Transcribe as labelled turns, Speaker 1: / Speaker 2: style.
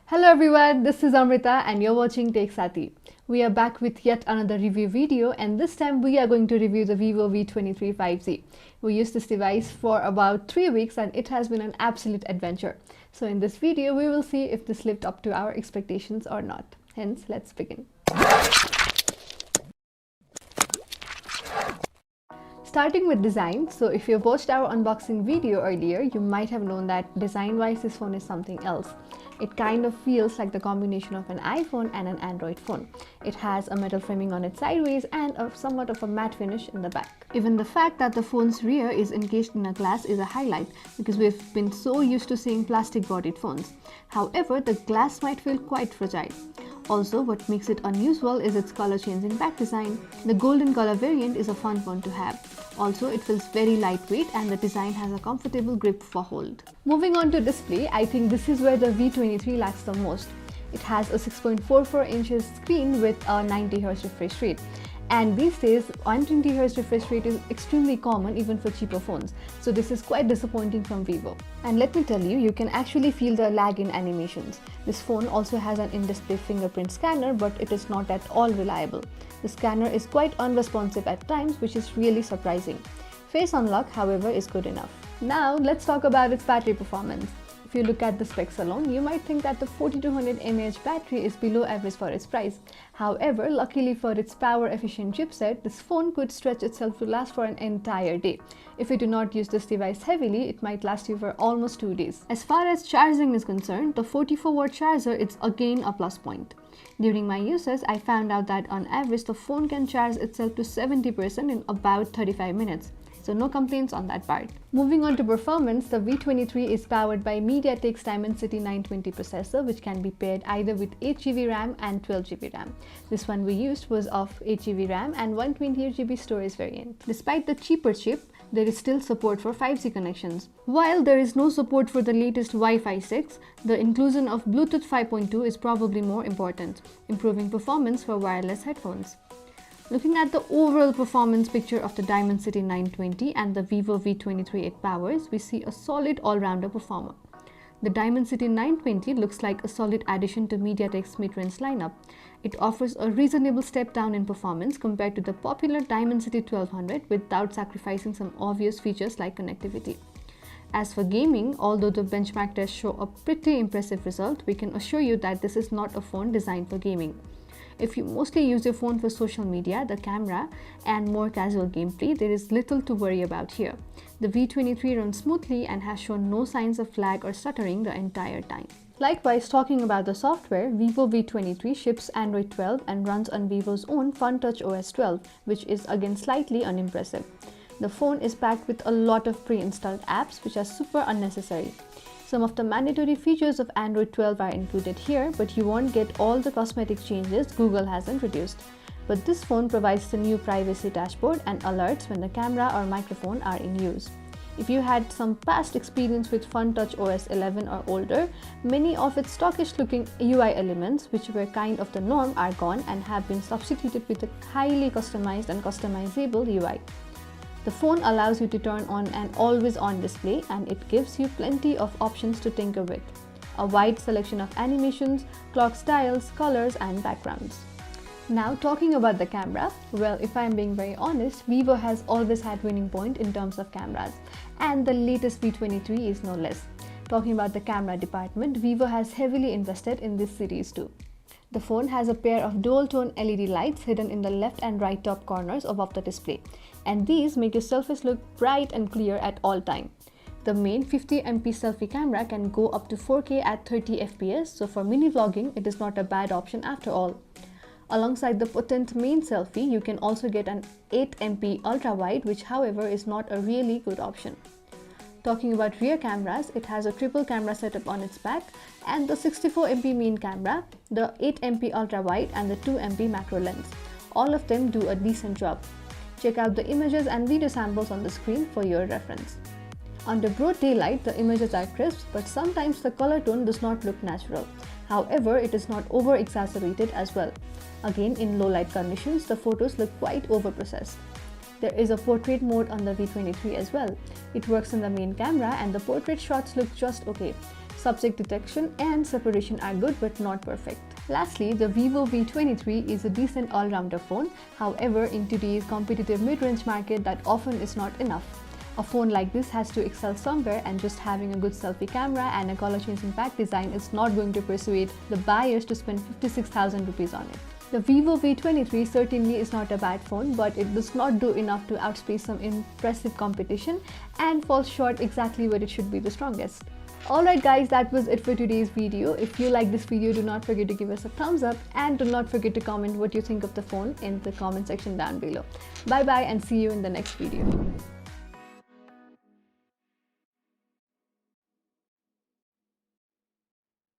Speaker 1: Hello everyone, this is Amrita and you're watching Techsathi. We are back with yet another review video, and this time we are going to review the Vivo V23 5G. We used this device for about 3 weeks and it has been an absolute adventure. So in this video we will see if this lived up to our expectations or not. Hence, let's begin. Starting with design, so if you watched our unboxing video earlier, you might have known that design-wise this phone is something else. It kind of feels like the combination of an iPhone and an Android phone. It has a metal framing on its sideways and somewhat of a matte finish in the back. Even the fact that the phone's rear is encased in a glass is a highlight because we've been so used to seeing plastic-bodied phones. However, the glass might feel quite fragile. Also, what makes it unusual is its color-changing back design. The golden color variant is a fun one to have. Also, it feels very lightweight and the design has a comfortable grip for hold. Moving on to display, I think this is where the V23 lacks the most. It has a 6.44 inches screen with a 90Hz refresh rate. And these days, 120Hz refresh rate is extremely common even for cheaper phones. So this is quite disappointing from Vivo. And let me tell you, you can actually feel the lag in animations. This phone also has an in-display fingerprint scanner, but it is not at all reliable. The scanner is quite unresponsive at times, which is really surprising. Face unlock, however, is good enough. Now, let's talk about its battery performance. If you look at the specs alone, you might think that the 4200 mAh battery is below average for its price. However, luckily for its power-efficient chipset, this phone could stretch itself to last for an entire day. If you do not use this device heavily, it might last you for almost 2 days. As far as charging is concerned, the 44-watt charger is again a plus point. During my uses, I found out that on average, the phone can charge itself to 70% in about 35 minutes. So no complaints on that part. Moving on to performance, the V23 is powered by MediaTek's Dimensity 920 processor, which can be paired either with 8GB RAM and 12GB RAM. This one we used was of 8GB RAM and 128GB storage variant. Despite the cheaper chip, there is still support for 5G connections. While there is no support for the latest Wi-Fi 6, the inclusion of Bluetooth 5.2 is probably more important, improving performance for wireless headphones. Looking at the overall performance picture of the Dimensity 920 and the Vivo V23 it powers, we see a solid all-rounder performer. The Dimensity 920 looks like a solid addition to MediaTek's mid-range lineup. It offers a reasonable step down in performance compared to the popular Dimensity 1200 without sacrificing some obvious features like connectivity. As for gaming, although the benchmark tests show a pretty impressive result, we can assure you that this is not a phone designed for gaming. If you mostly use your phone for social media, the camera, and more casual gameplay, there is little to worry about here. The V23 runs smoothly and has shown no signs of lag or stuttering the entire time. Likewise, talking about the software, Vivo V23 ships Android 12 and runs on Vivo's own FunTouch OS 12, which is again slightly unimpressive. The phone is packed with a lot of pre-installed apps which are super unnecessary. Some of the mandatory features of Android 12 are included here, but you won't get all the cosmetic changes Google has introduced. But this phone provides the new privacy dashboard and alerts when the camera or microphone are in use. If you had some past experience with FunTouch OS 11 or older, many of its stockish-looking UI elements, which were kind of the norm, are gone and have been substituted with a highly customized and customizable UI. The phone allows you to turn on an always-on display, and it gives you plenty of options to tinker with. A wide selection of animations, clock styles, colors, and backgrounds. Now talking about the camera, well, if I'm being very honest, Vivo has always had winning point in terms of cameras, and the latest V23 is no less. Talking about the camera department, Vivo has heavily invested in this series too. The phone has a pair of dual-tone LED lights hidden in the left and right top corners above the display, and these make your selfies look bright and clear at all time. The main 50MP selfie camera can go up to 4K at 30 FPS, so for mini vlogging, it is not a bad option after all. Alongside the potent main selfie, you can also get an 8MP ultra-wide, which however is not a really good option. Talking about rear cameras, it has a triple camera setup on its back and the 64MP main camera, the 8MP ultra-wide and the 2MP macro lens. All of them do a decent job. Check out the images and video samples on the screen for your reference. Under broad daylight, the images are crisp, but sometimes the color tone does not look natural. However, it is not over-exacerbated as well. Again, in low light conditions, the photos look quite over-processed. There is a portrait mode on the V23 as well. It works in the main camera and the portrait shots look just okay. Subject detection and separation are good but not perfect. Lastly, the Vivo V23 is a decent all-rounder phone. However, in today's competitive mid-range market, that often is not enough. A phone like this has to excel somewhere, and just having a good selfie camera and a color-changing back design is not going to persuade the buyers to spend 56,000 rupees on it. The Vivo V23 certainly is not a bad phone, but it does not do enough to outpace some impressive competition and falls short exactly where it should be the strongest. Alright guys, that was it for today's video. If you like this video, do not forget to give us a thumbs up and do not forget to comment what you think of the phone in the comment section down below. Bye bye and see you in the next video.